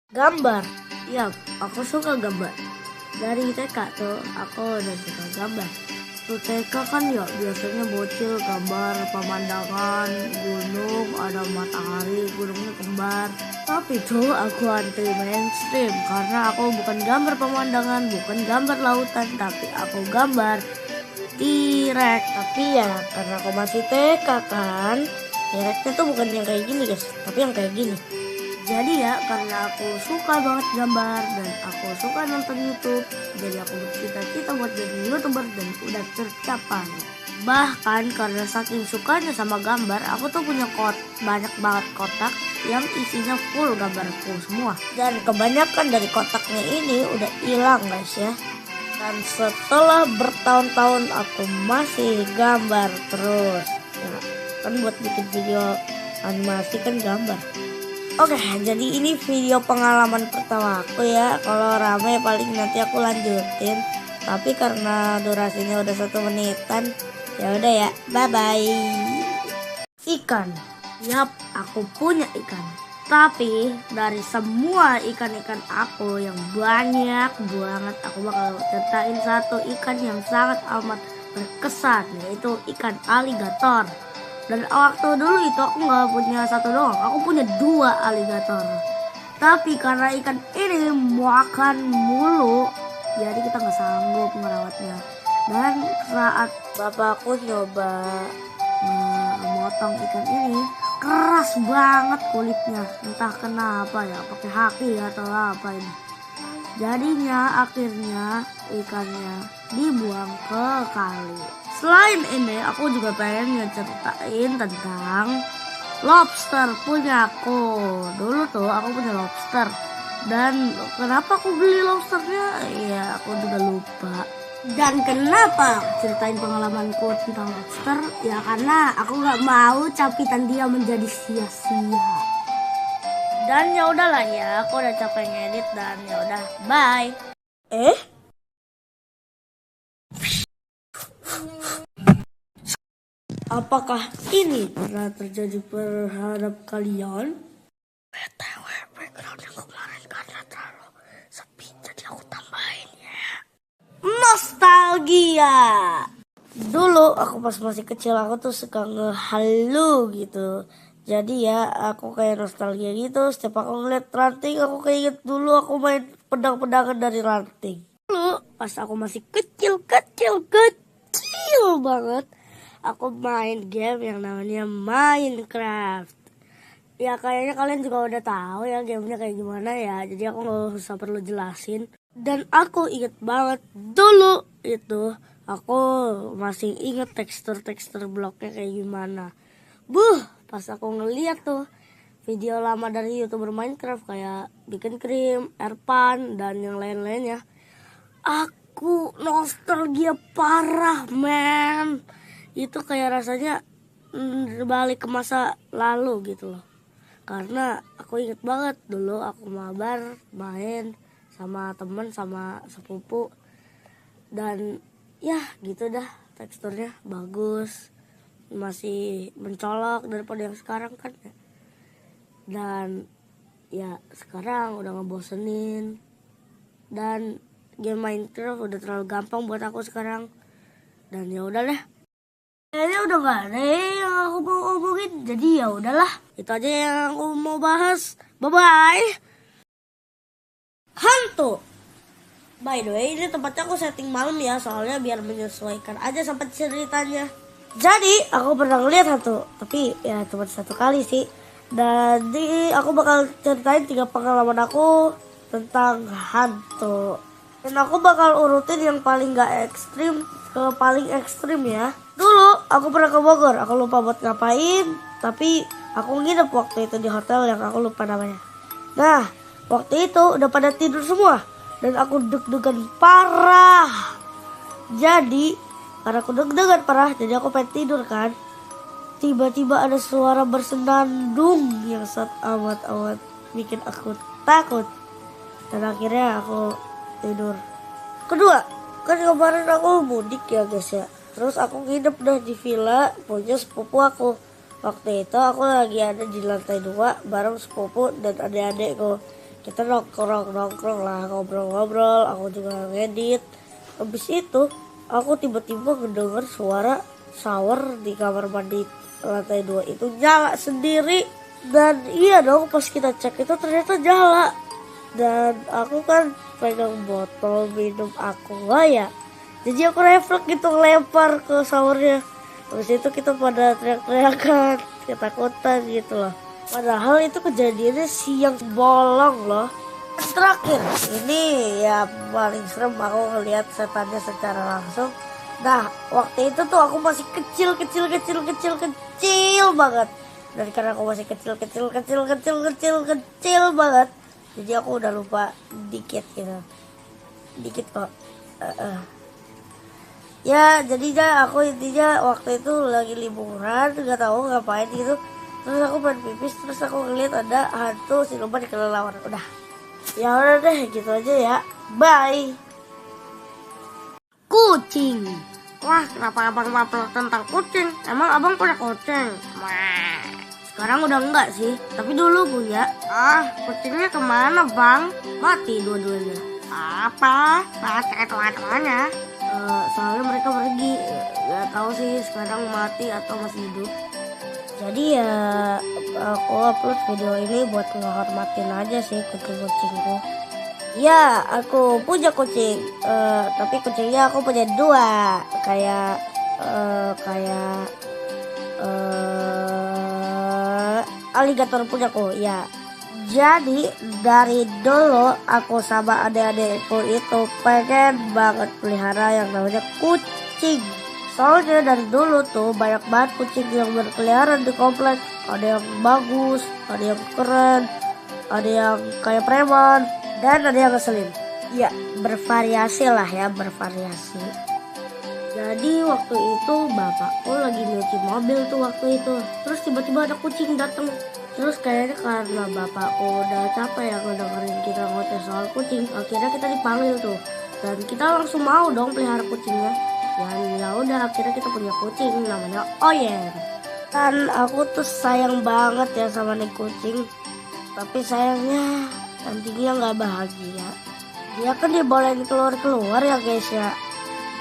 Gambar, ya aku suka gambar. Dari TK tuh aku udah suka gambar. Tuh TK kan ya biasanya bocil gambar pemandangan gunung, ada matahari, gunungnya kembar. Tapi tuh aku anti mainstream karena aku bukan gambar pemandangan, bukan gambar lautan, tapi aku gambar T-Rex. Tapi ya karena aku masih TK kan, T-Rexnya tuh bukan yang kayak gini guys, tapi yang kayak gini. Jadi ya karena aku suka banget gambar dan aku suka nonton YouTube, jadi aku bercita-cita buat jadi YouTuber dan udah tercapai. Bahkan karena saking sukanya sama gambar, aku tuh punya banyak banget kotak yang isinya full gambarku semua. Dan kebanyakan dari kotaknya ini udah hilang guys ya. Dan setelah bertahun-tahun aku masih gambar terus. Ya, kan buat bikin video animasi kan gambar. Oke, jadi ini video pengalaman pertama aku ya. Kalau rame paling nanti aku lanjutin. Tapi karena durasinya udah 1 menitan, ya udah ya. Bye bye. Ikan, yap, aku punya ikan. Tapi dari semua ikan-ikan aku yang banyak banget, aku bakal ceritain satu ikan yang sangat amat berkesan, yaitu ikan aligator. Dan waktu dulu itu aku nggak punya satu doang, aku punya 2 aligator. Tapi karena ikan ini makan mulu, jadi kita nggak sanggup merawatnya. Dan saat bapakku nyoba memotong ikan ini, keras banget kulitnya. Entah kenapa ya, pakai haki atau apa ini. Jadinya akhirnya ikannya dibuang ke kali. Selain ini aku juga pengen ngeceritain tentang lobster punya aku. Dulu tuh aku punya lobster. Dan kenapa aku beli lobsternya? Ya aku juga lupa. Dan kenapa ceritain pengalamanku tentang lobster? Ya karena aku gak mau capitan dia menjadi sia-sia. Dan ya udahlah ya, aku udah capek ngedit dan ya udah, bye. Apakah ini pernah terjadi terhadap kalian? BTW backgroundnya kemarin karena terlalu sepi, jadi aku tambahin ya. Nostalgia. Dulu aku pas masih kecil aku tuh suka ngehalu gitu. Jadi ya aku kayak nostalgia gitu. Setiap aku ngeliat ranting aku kayak inget dulu aku main pedang-pedangan dari ranting. Dulu pas aku masih kecil banget, aku main game yang namanya Minecraft. Ya kayaknya kalian juga udah tahu ya gamenya kayak gimana ya. Jadi aku gak usah perlu jelasin. Dan aku inget banget dulu itu aku masih inget tekstur bloknya kayak gimana. Pas aku ngeliat tuh video lama dari YouTuber Minecraft kayak Bikin Krim, Erpan, dan yang lain-lainnya, aku nostalgia parah men. Itu kayak rasanya balik ke masa lalu gitu loh. Karena aku inget banget dulu aku mabar main sama temen sama sepupu. Dan ya gitu dah, teksturnya bagus, masih mencolok daripada yang sekarang kan ya. Dan ya sekarang udah ngebosenin. Dan game Minecraft udah terlalu gampang buat aku sekarang. Dan ya udah deh, kayaknya udah gak ada yang aku mau ngomongin. Jadi ya udahlah, itu aja yang aku mau bahas. Bye bye. Hantu. By the way, ini tempatnya aku setting malam ya, soalnya biar menyesuaikan aja sampai ceritanya. Jadi aku pernah ngeliat hantu, tapi ya cuma 1 kali sih. Jadi aku bakal ceritain 3 pengalaman aku tentang hantu. Dan aku bakal urutin yang paling gak ekstrim ke paling ekstrim ya. Dulu aku pernah ke Bogor, aku lupa buat ngapain, tapi aku nginep waktu itu di hotel yang aku lupa namanya. Nah, waktu itu udah pada tidur semua dan aku deg-degan parah. Jadi karena aku deg-degan parah, jadi aku pengen tidur kan. Tiba-tiba ada suara bersenandung yang sangat amat bikin aku takut. Dan akhirnya aku tidur. Kedua, kan kemarin aku mudik ya guys ya. Terus aku nginep dah di villa punya sepupu aku. Waktu itu aku lagi ada di lantai 2 bareng sepupu dan adik-adikku. kita nongkrong lah, ngobrol-ngobrol, aku juga ngedit. Habis itu aku tiba-tiba mendengar suara shower di kamar mandi lantai 2 itu nyala sendiri. Dan iya dong, pas kita cek itu ternyata nyala. Dan aku kan pegang botol minum aqua ya, jadi aku refleks gitu ngelempar ke showernya. Habis itu kita pada teriak-teriakan, ketakutan gitu loh. Padahal itu kejadiannya siang bolong loh. Terakhir ini ya paling serem aku ngeliat setannya secara langsung. Nah waktu itu tuh aku masih kecil banget. Dan karena aku masih kecil banget, jadi aku udah lupa dikit kok. Ya jadinya aku intinya waktu itu lagi liburan, nggak tahu ngapain gitu. Terus aku pengen pipis, terus aku ngeliat ada hantu siluman di kelelawar. Udah, ya udah deh gitu aja ya. Bye. Kucing. Wah, kenapa abang upload tentang kucing? Emang abang punya kucing? Wah, sekarang udah enggak sih, tapi dulu punya. Kucingnya kemana bang? Mati dua-duanya. Apa? Mati dua-duanya? Soalnya mereka pergi. Gak tahu sih sekarang mati atau masih hidup. Jadi ya aku upload video ini buat ngehormatin aja sih kucing-kucingku. Ya aku punya kucing, tapi kucingnya aku punya 2. Kayak aligator punyaku ya. Jadi dari dulu aku sama adik-adikku itu pengen banget pelihara yang namanya kucing. Soalnya dari dulu tuh banyak banget kucing yang berkeliaran di komplek. Ada yang bagus, ada yang keren, ada yang kayak preman, dan ada yang ngeselin. Ya bervariasi lah ya, bervariasi. Jadi waktu itu bapakku lagi nyuci mobil tuh waktu itu. Terus tiba-tiba ada kucing datang. Terus kayaknya karena bapakku udah capek ya ngedengerin kita ngoceh soal kucing, akhirnya kita dipanggil tuh. Dan kita langsung mau dong pelihara kucingnya. Ya udah akhirnya kita punya kucing namanya Oyen. Dan aku tuh sayang banget ya sama nih kucing. Tapi sayangnya nantinya nggak bahagia. Dia kan dibolehin keluar ya guys ya.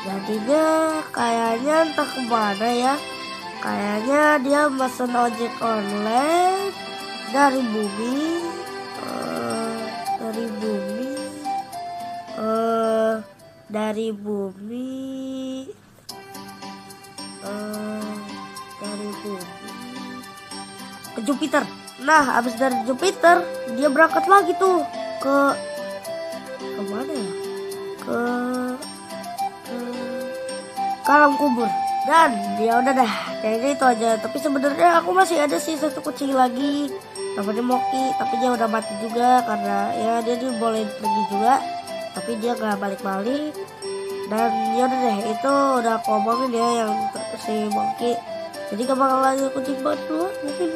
Jadinya kayaknya entah kemana ya. Kayaknya dia mesen ojek online dari bumi, dari bumi ke Jupiter. Nah, habis dari Jupiter dia berangkat lagi tuh ke mana ya? Ke alam kubur. Dan ya udah dah, kayaknya itu aja. Tapi sebenarnya aku masih ada sih satu kucing lagi, namanya Moki, tapi dia udah mati juga karena ya dia boleh pergi juga, tapi dia nggak balik-balik. Dan ya udah deh, itu udah aku omongin ya yang si Moki. Jadi gak bakal lagi kucing baru, mungkin.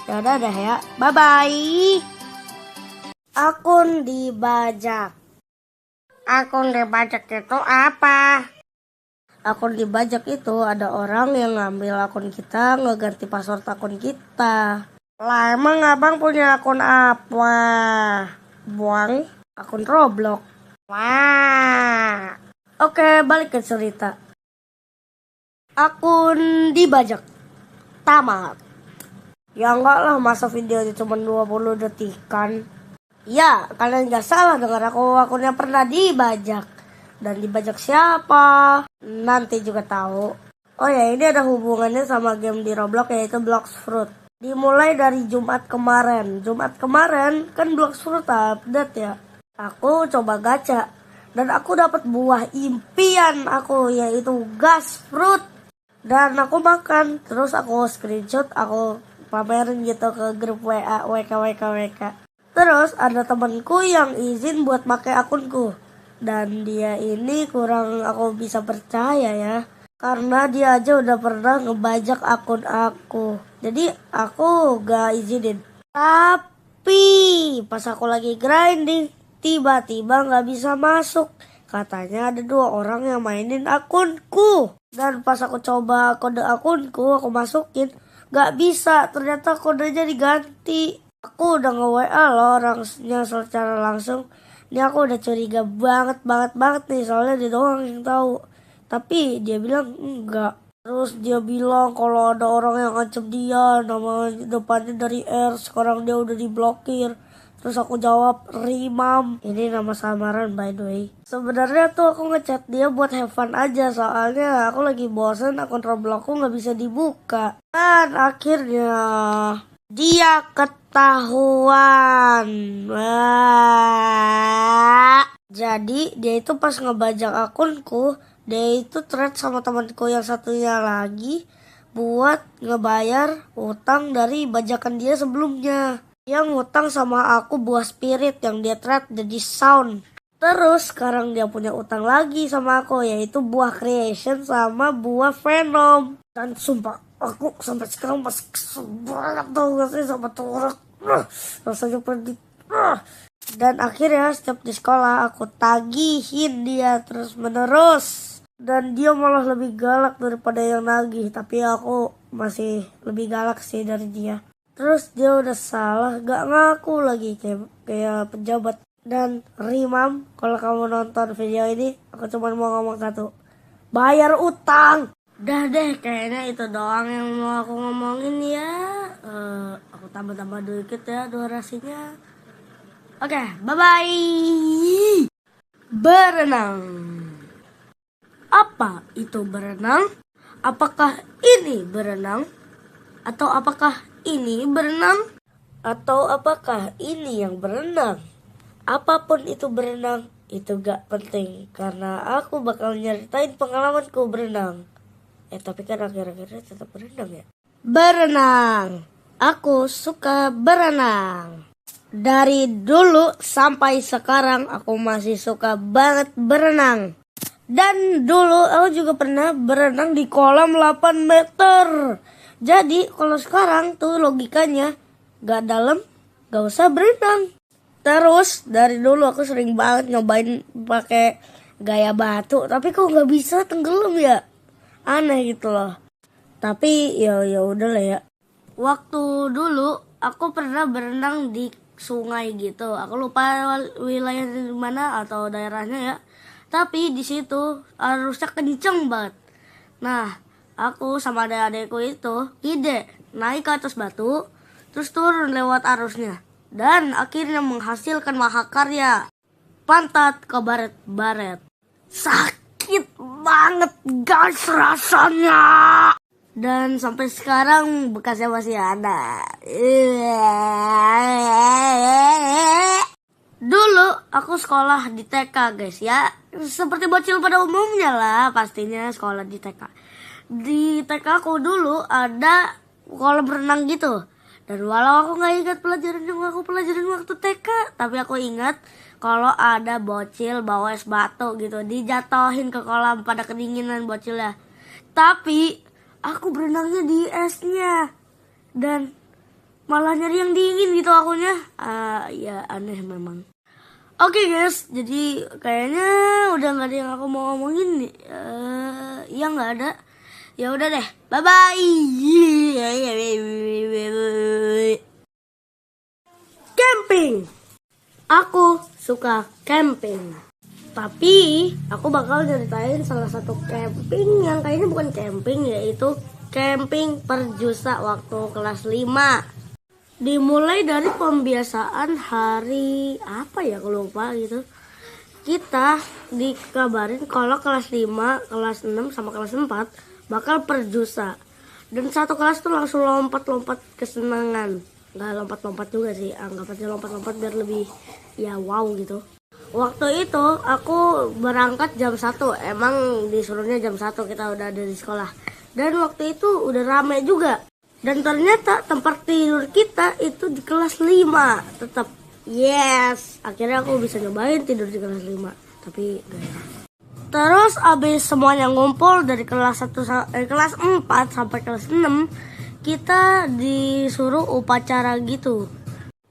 Ya udah dah ya, bye bye. Akun dibajak. Akun dibajak itu apa? Akun dibajak itu ada orang yang ngambil akun kita, ngeganti password akun kita. Lah emang abang punya akun apa? Buang akun Roblox. Wah. Oke, balik ke cerita. Akun dibajak tamat. Ya enggak lah, masa videonya cuma 20 detikan. Ya, kalian gak salah dengar aku, akunnya pernah dibajak. Dan dibajak siapa? Nanti juga tahu. Oh ya, ini ada hubungannya sama game di Roblox yaitu Blox Fruit. Dimulai dari Jumat kemarin. Jumat kemarin kan Blox Fruit update ya. Aku coba gacha dan aku dapat buah impian aku yaitu gas fruit. Dan aku makan, terus aku screenshot, aku pamerin gitu ke grup WA WK. Terus ada temanku yang izin buat pakai akunku. Dan dia ini kurang aku bisa percaya ya. Karena dia aja udah pernah ngebajak akun aku. Jadi aku gak izinin. Tapi pas aku lagi grinding, tiba-tiba gak bisa masuk. Katanya ada 2 orang yang mainin akunku. Dan pas aku coba kode akunku, aku masukin, gak bisa. Ternyata kodenya diganti. Aku udah nge-WA lo orangnya secara langsung. Ini aku udah curiga banget nih, soalnya dia doang yang tahu. Tapi dia bilang enggak. Terus dia bilang kalau ada orang yang ngancem dia, nama depannya dari R, sekarang dia udah diblokir. Terus aku jawab Rimam. Ini nama samaran by the way. Sebenarnya tuh aku ngechat dia buat have fun aja, soalnya aku lagi bosen, akun Robloxku nggak bisa dibuka. Dan akhirnya dia ketahuan. Wah. Jadi dia itu pas ngebajak akunku, dia itu thread sama temanku yang satunya lagi buat ngebayar utang dari bajakan dia sebelumnya. Dia ngutang sama aku buah spirit yang dia thread jadi sound. Terus sekarang dia punya utang lagi sama aku, yaitu buah creation sama buah venom. Dan sumpah aku sampai sekarang masih kesel banget tau gak sih sama tuh orang. Rasanya pedih. Dan akhirnya setiap di sekolah aku tagihin dia terus menerus. Dan dia malah lebih galak daripada yang nagih. Tapi aku masih lebih galak sih dari dia. Terus dia udah salah gak ngaku lagi kayak pejabat. Dan Rimam, kalau kamu nonton video ini, aku cuma mau ngomong satu. Bayar utang! Dah deh, kayaknya itu doang yang mau aku ngomongin ya. Aku tambah-tambah dikit ya durasinya. Oke, bye-bye! Berenang. Apa itu berenang? Apakah ini berenang? Atau apakah ini berenang? Atau apakah ini yang berenang? Apapun itu berenang, itu gak penting. Karena aku bakal nyeritain pengalamanku berenang. Tapi kan akhir-akhirnya tetap berenang ya. Berenang. Aku suka berenang. Dari dulu sampai sekarang aku masih suka banget berenang. Dan dulu aku juga pernah berenang di kolam 8 meter. Jadi kalau sekarang tuh logikanya gak dalam, gak usah berenang. Terus dari dulu aku sering banget nyobain pakai gaya batu, tapi kok gak bisa tenggelam ya? Aneh gitu loh. Tapi ya udah lah ya. Waktu dulu aku pernah berenang di sungai gitu. Aku lupa wilayah di mana atau daerahnya ya. Tapi di situ arusnya kenceng banget. Nah, aku sama adik-adikku itu ide naik ke atas batu, terus turun lewat arusnya. Dan akhirnya menghasilkan mahakarya. Pantat ke baret-baret. Sakit banget guys rasanya. Dan sampai sekarang bekasnya masih ada. Dulu aku sekolah di TK guys ya. Seperti bocil pada umumnya lah pastinya sekolah di TK. Di TK aku dulu ada kolam renang gitu. Dan walau aku gak ingat pelajaran yang aku pelajarin waktu TK, tapi aku ingat kalau ada bocil bawa es batu gitu, dijatohin ke kolam pada kedinginan bocilnya. Tapi aku berenangnya di esnya dan malah nyari yang dingin gitu akunya. Ya aneh memang. Oke guys, jadi kayaknya udah gak ada yang aku mau ngomongin nih. Iya gak ada. Ya udah deh, bye bye. Camping. Aku suka camping. Tapi aku bakal ceritain salah satu camping yang kayaknya bukan camping, yaitu camping perjusa waktu kelas 5. Dimulai dari pembiasaan hari apa ya, aku lupa gitu. Kita dikabarin kalau kelas 5, kelas 6 sama kelas 4 bakal perjusa. Dan satu kelas tuh langsung lompat-lompat kesenangan. Nggak lompat-lompat juga sih, anggap aja lompat-lompat biar lebih ya wow gitu. Waktu itu aku berangkat jam 1. Emang disuruhnya jam 1 kita udah ada di sekolah. Dan waktu itu udah rame juga. Dan ternyata tempat tidur kita itu di kelas 5 tetap. Yes, akhirnya aku bisa nyobain tidur di kelas 5. Tapi gak enak. Terus abis semuanya ngumpul dari kelas 4 sampai kelas 6, kita disuruh upacara gitu.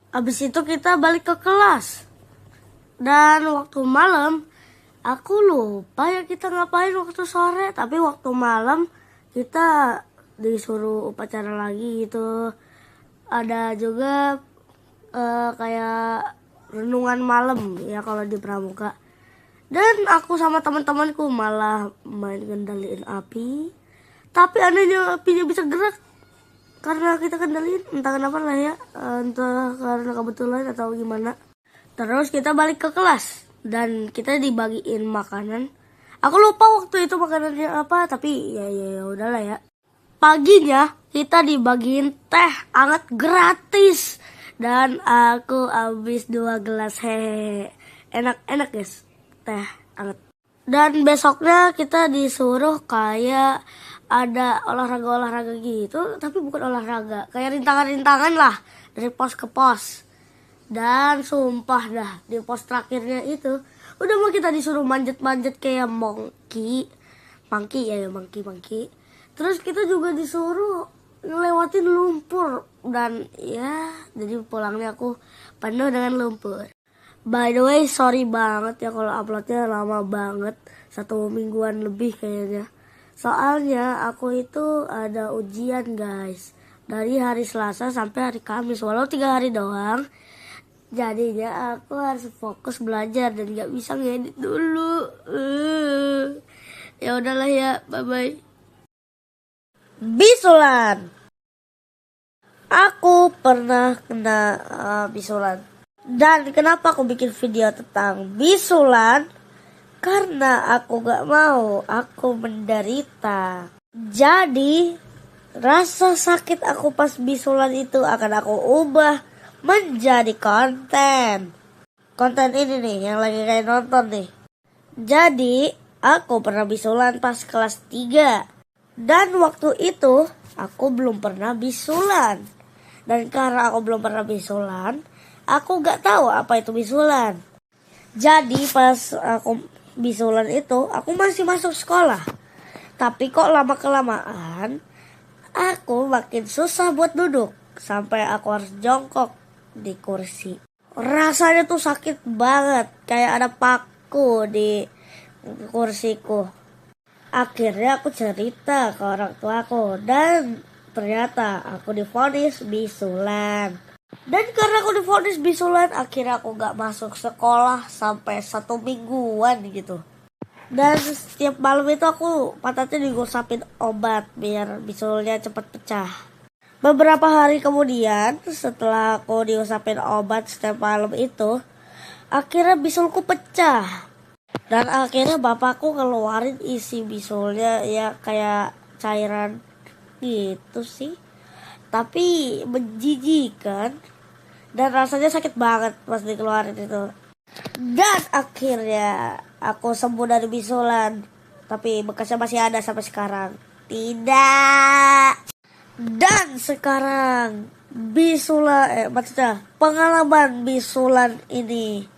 Abis itu kita balik ke kelas. Dan waktu malam, aku lupa ya kita ngapain waktu sore. Tapi waktu malam kita disuruh upacara lagi gitu. Ada juga kayak renungan malam ya kalau di pramuka. Dan aku sama teman-temanku malah main kendaliin api. Tapi anehnya apinya bisa gerak karena kita kendaliin, entah kenapa lah ya, entah karena kebetulan atau gimana. Terus kita balik ke kelas dan kita dibagiin makanan. Aku lupa waktu itu makanannya apa, tapi ya udahlah ya. Paginya kita dibagiin teh hangat gratis dan aku habis 2 gelas. Hehehe, enak guys, teh hangat. Dan besoknya kita disuruh kayak ada olahraga gitu, tapi bukan olahraga, kayak rintangan lah dari pos ke pos. Dan sumpah dah, di pos terakhirnya itu udah mau kita disuruh manjat kayak monkey. Terus kita juga disuruh ngelewatin lumpur dan ya jadi pulangnya aku penuh dengan lumpur. By the way, sorry banget ya kalau uploadnya lama banget, 1 mingguan lebih kayaknya. Soalnya aku itu ada ujian guys, dari hari Selasa sampai hari Kamis, walau 3 hari doang. Jadinya aku harus fokus belajar dan gak bisa ngedit dulu. Ya udahlah ya, bye bye. Bisulan. Aku pernah kena bisulan. Dan kenapa aku bikin video tentang bisulan? Karena aku gak mau aku menderita. Jadi rasa sakit aku pas bisulan itu akan aku ubah menjadi konten. Konten ini nih yang lagi kayak nonton nih. Jadi aku pernah bisulan pas kelas 3. Dan waktu itu aku belum pernah bisulan. Dan karena aku belum pernah bisulan, aku gak tahu apa itu bisulan. Jadi pas aku bisulan itu, aku masih masuk sekolah. Tapi kok lama-kelamaan, aku makin susah buat duduk. Sampai aku harus jongkok di kursi. Rasanya tuh sakit banget, kayak ada paku di kursiku. Akhirnya aku cerita ke orang tuaku dan ternyata aku divonis bisulan. Dan karena aku divonis bisulan, akhirnya aku gak masuk sekolah sampai 1 mingguan gitu. Dan setiap malam itu aku pantatnya digosapin obat biar bisulnya cepat pecah. Beberapa hari kemudian setelah aku diusapin obat setiap malam itu, akhirnya bisulku pecah. Dan akhirnya bapakku keluarin isi bisulnya ya kayak cairan gitu sih. Tapi menjijikan dan rasanya sakit banget pas dikeluarin itu. Dan akhirnya aku sembuh dari bisulan. Tapi bekasnya masih ada sampai sekarang. Tidak. Dan sekarang maksudnya pengalaman bisulan ini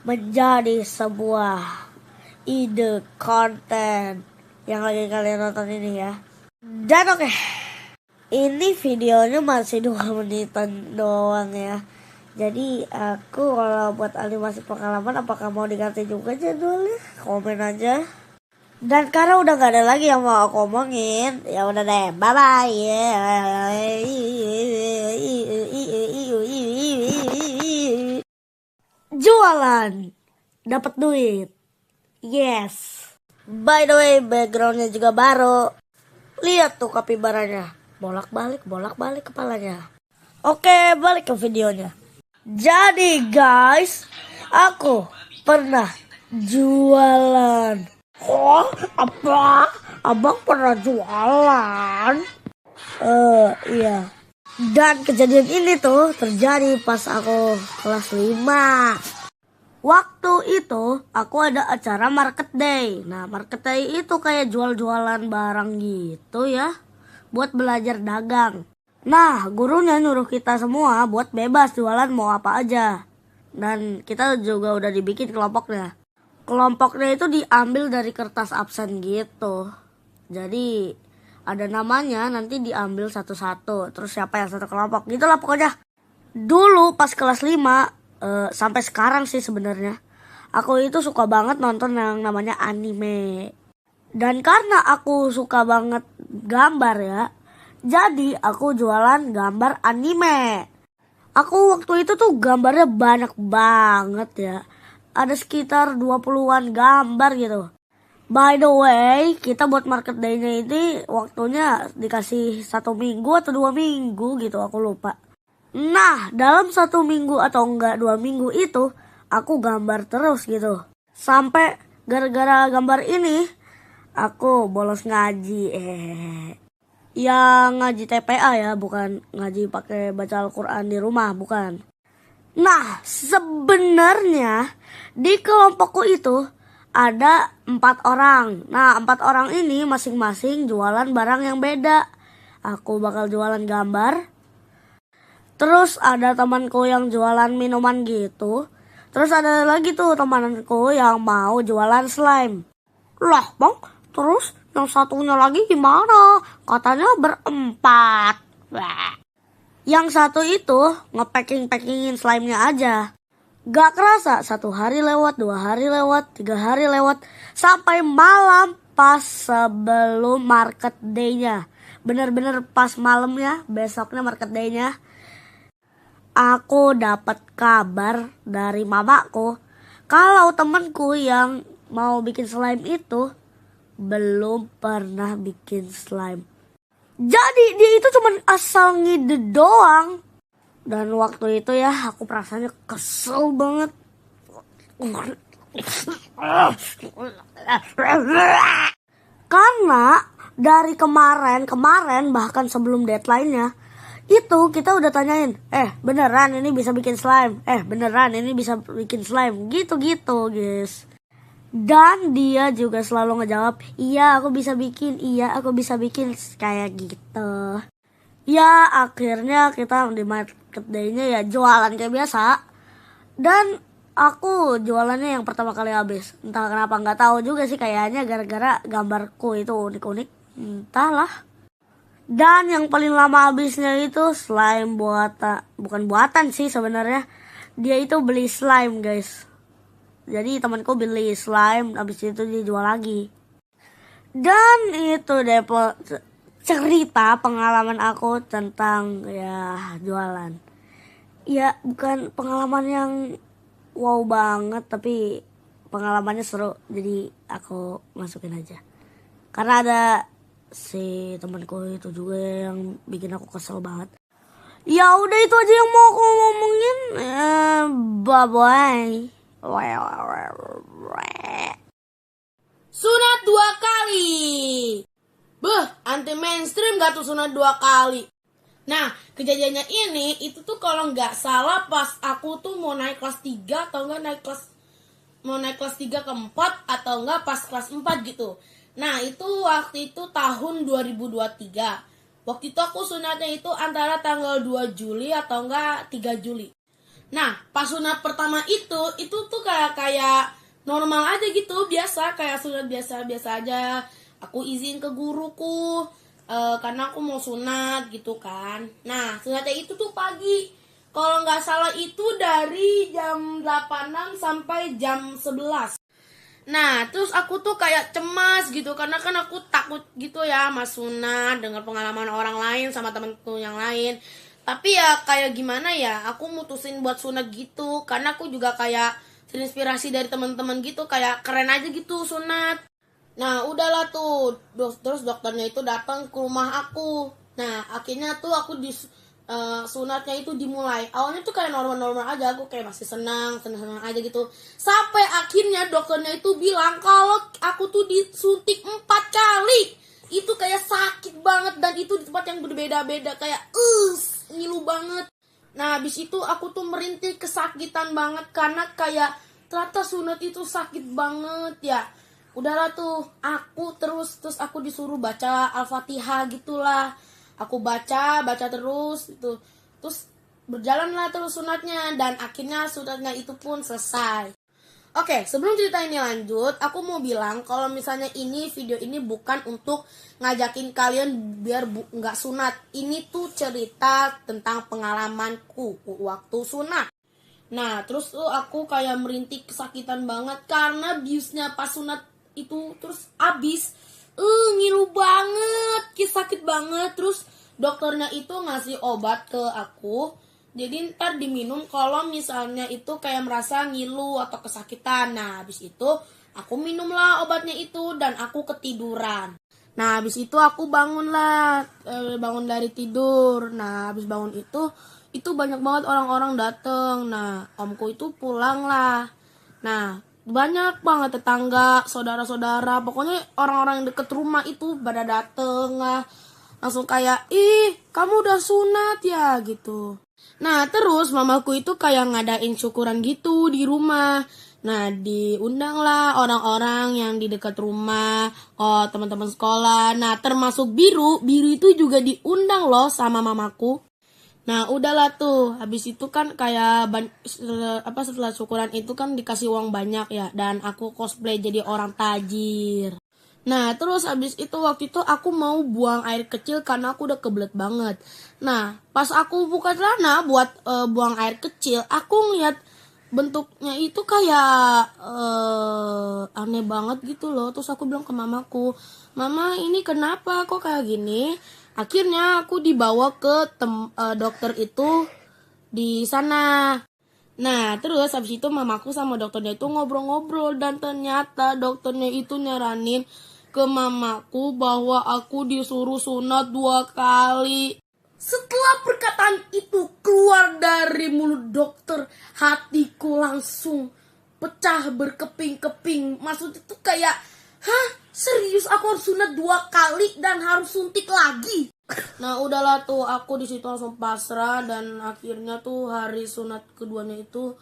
menjadi sebuah ide konten yang lagi kalian nonton ini ya. Dan oke, ini videonya masih 2 menitan doang ya. Jadi aku kalau buat animasi pengalaman, apakah mau diganti juga jadwalnya? Komen aja. Dan karena udah gak ada lagi yang mau aku omongin, ya udah deh, bye bye. Jualan, dapat duit. Yes. By the way, backgroundnya juga baru. Lihat tuh kapibaranya, bolak-balik kepalanya. Oke, balik ke videonya. Jadi guys, aku pernah jualan. Oh, apa? Abang pernah jualan? Iya. Dan kejadian ini tuh terjadi pas aku kelas 5. Waktu itu aku ada acara market day. Nah, market day itu kayak jual-jualan barang gitu ya, buat belajar dagang. Nah, gurunya nyuruh kita semua buat bebas jualan mau apa aja. Dan kita juga udah dibikin kelompoknya. Kelompoknya itu diambil dari kertas absen gitu. Jadi ada namanya, nanti diambil satu-satu. Terus siapa yang satu kelompok, gitulah pokoknya. Dulu pas kelas 5 sampai sekarang sih sebenarnya, aku itu suka banget nonton yang namanya anime. Dan karena aku suka banget gambar ya, jadi aku jualan gambar anime. Aku waktu itu tuh gambarnya banyak banget ya. Ada sekitar 20-an gambar gitu. By the way, kita buat market day-nya ini waktunya dikasih 1 minggu atau 2 minggu gitu, aku lupa. Nah, dalam 1 minggu atau enggak 2 minggu itu, aku gambar terus gitu. Sampai gara-gara gambar ini, aku bolos ngaji. Yang ngaji TPA ya, bukan ngaji pakai baca Al-Quran di rumah, bukan. Nah, sebenarnya di kelompokku itu ada 4 orang. Nah, 4 orang ini masing-masing jualan barang yang beda. Aku bakal jualan gambar. Terus ada temanku yang jualan minuman gitu. Terus ada lagi tuh temanku yang mau jualan slime. Lah bang, terus yang satunya lagi gimana? Katanya berempat. Wah. Yang satu itu nge-packingin slime-nya aja. Gak kerasa 1 hari lewat, 2 hari lewat, 3 hari lewat, sampai malam pas sebelum market day-nya. Bener-bener pas malamnya, besoknya market day-nya. Aku dapat kabar dari mamaku kalau temenku yang mau bikin slime itu belum pernah bikin slime. Jadi dia itu cuma asal ngide doang. Dan waktu itu ya aku perasaannya kesel banget. Karena dari kemarin bahkan sebelum deadline-nya itu kita udah tanyain, beneran ini bisa bikin slime? Beneran ini bisa bikin slime? Gitu-gitu guys. Dan dia juga selalu ngejawab, iya aku bisa bikin, iya aku bisa bikin, kayak gitu. Ya akhirnya kita di market day-nya ya jualan kayak biasa. Dan aku jualannya yang pertama kali habis. Entah kenapa, nggak tahu juga sih, kayaknya gara-gara gambarku itu unik-unik, entahlah. Dan yang paling lama habisnya itu slime bukan buatan sih sebenarnya. Dia itu beli slime guys. Jadi temanku beli slime, habis itu dia jual lagi. Dan itu deh cerita pengalaman aku tentang ya jualan. Ya bukan pengalaman yang wow banget, tapi pengalamannya seru. Jadi aku masukin aja. Karena ada si temanku itu juga yang bikin aku kesel banget. Ya udah itu aja yang mau aku ngomongin. Bye bye. Sunat 2 kali. Beh, anti mainstream gak tuh sunat 2 kali. Nah, kejadiannya ini itu tuh kalau nggak salah pas aku tuh mau naik kelas 3 atau enggak mau naik kelas 3 ke 4 atau enggak pas kelas 4 gitu. Nah, itu waktu itu tahun 2023. Waktu itu aku sunatnya itu antara tanggal 2 Juli atau enggak 3 Juli. Nah, pas sunat pertama itu tuh kayak normal aja gitu, biasa, kayak sunat biasa aja. Aku izin ke guruku karena aku mau sunat gitu kan. Nah, sunatnya itu tuh pagi. Kalau nggak salah itu dari jam 8-an sampai jam 11. Nah, terus aku tuh kayak cemas gitu karena kan aku takut gitu ya mas sunat, dengar pengalaman orang lain sama temenku yang lain. Tapi ya kayak gimana ya, aku mutusin buat sunat gitu karena aku juga kayak terinspirasi dari teman-teman gitu, kayak keren aja gitu sunat. Nah udahlah tuh, terus dokternya itu datang ke rumah aku. Nah akhirnya tuh aku sunatnya itu dimulai. Awalnya tuh kayak normal-normal aja, aku kayak masih senang aja gitu. Sampai akhirnya dokternya itu bilang kalau aku tuh disuntik 4 kali. Itu kayak sakit banget dan itu di tempat yang berbeda-beda, kayak ngilu banget. Nah habis itu aku tuh merintih kesakitan banget karena kayak ternyata sunat itu sakit banget ya. Udahlah tuh aku terus aku disuruh baca Al-Fatihah gitulah. Aku baca terus itu. Terus berjalanlah terus sunatnya dan akhirnya sunatnya itu pun selesai. Oke, sebelum cerita ini lanjut, aku mau bilang kalau misalnya video ini bukan untuk ngajakin kalian biar nggak sunat. Ini tuh cerita tentang pengalamanku waktu sunat. Nah, terus tuh aku kayak merintih kesakitan banget karena biusnya pas sunat itu terus abis. Ngilu banget, sakit banget. Terus dokternya itu ngasih obat ke aku. Jadi ntar diminum kalau misalnya itu kayak merasa ngilu atau kesakitan. Nah, habis itu aku minumlah obatnya itu dan aku ketiduran. Nah, habis itu aku bangunlah, bangun dari tidur. Nah, habis bangun itu banyak banget orang-orang dateng. Nah, omku itu pulang lah. Nah, banyak banget tetangga, saudara-saudara, pokoknya orang-orang yang deket rumah itu pada dateng lah. Langsung kayak, ih, kamu udah sunat ya, gitu. Nah, terus mamaku itu kayak ngadain syukuran gitu di rumah. Nah, diundanglah orang-orang yang di dekat rumah, oh teman-teman sekolah. Nah, termasuk Biru. Biru itu juga diundang loh sama mamaku. Nah, udahlah tuh. Habis itu kan kayak setelah syukuran itu kan dikasih uang banyak ya, dan aku cosplay jadi orang tajir. Nah, terus habis itu waktu itu aku mau buang air kecil karena aku udah kebelet banget. Nah, pas aku buka celana buat buang air kecil, aku ngeliat bentuknya itu kayak aneh banget gitu loh. Terus aku bilang ke mamaku, "Mama, ini kenapa kok kayak gini?" Akhirnya aku dibawa ke dokter itu di sana. Nah, terus habis itu mamaku sama dokternya itu ngobrol-ngobrol dan ternyata dokternya itu nyaranin ke mamaku bahwa aku disuruh sunat 2 kali. Setelah perkataan itu keluar dari mulut dokter, hatiku langsung pecah berkeping-keping. Maksud itu kayak, hah? Serius aku harus sunat 2 kali dan harus suntik lagi? Nah, udahlah tuh, aku di situ langsung pasrah dan akhirnya tuh hari sunat keduanya itu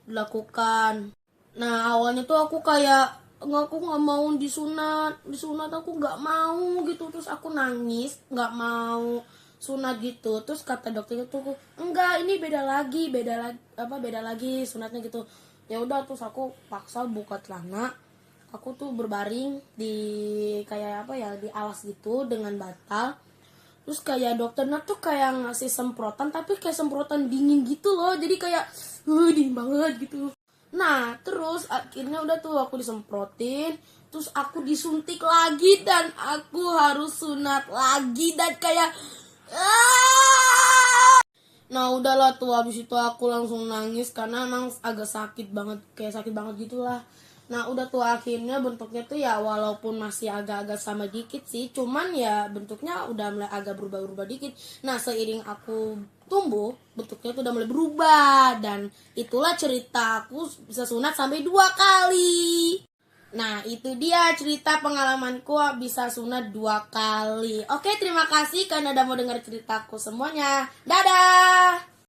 dilakukan. Nah, awalnya tuh aku kayak aku nggak mau disunat aku nggak mau gitu, terus aku nangis nggak mau sunat gitu. Terus kata dokternya tuh, enggak, ini beda lagi sunatnya gitu. Ya udah, terus aku paksa buka celana. Aku tuh berbaring di kayak di alas gitu dengan bantal. Terus kayak dokternya tuh kayak ngasih semprotan, tapi kayak semprotan dingin gitu loh. Jadi kayak dingin banget gitu. Nah, terus akhirnya udah tuh aku disemprotin, terus aku disuntik lagi dan aku harus sunat lagi dan kayak Nah, udahlah tuh, habis itu aku langsung nangis karena emang agak sakit banget, kayak sakit banget gitulah. Nah, udah tuh akhirnya bentuknya tuh ya walaupun masih agak-agak sama dikit sih, cuman ya bentuknya udah mulai agak berubah-ubah dikit. Nah, seiring aku tumbuh, bentuknya tuh udah mulai berubah dan itulah cerita aku bisa sunat sampai 2 kali. Nah, itu dia cerita pengalamanku bisa sunat 2 kali. Oke, terima kasih karena udah mau dengar ceritaku semuanya. Dadah!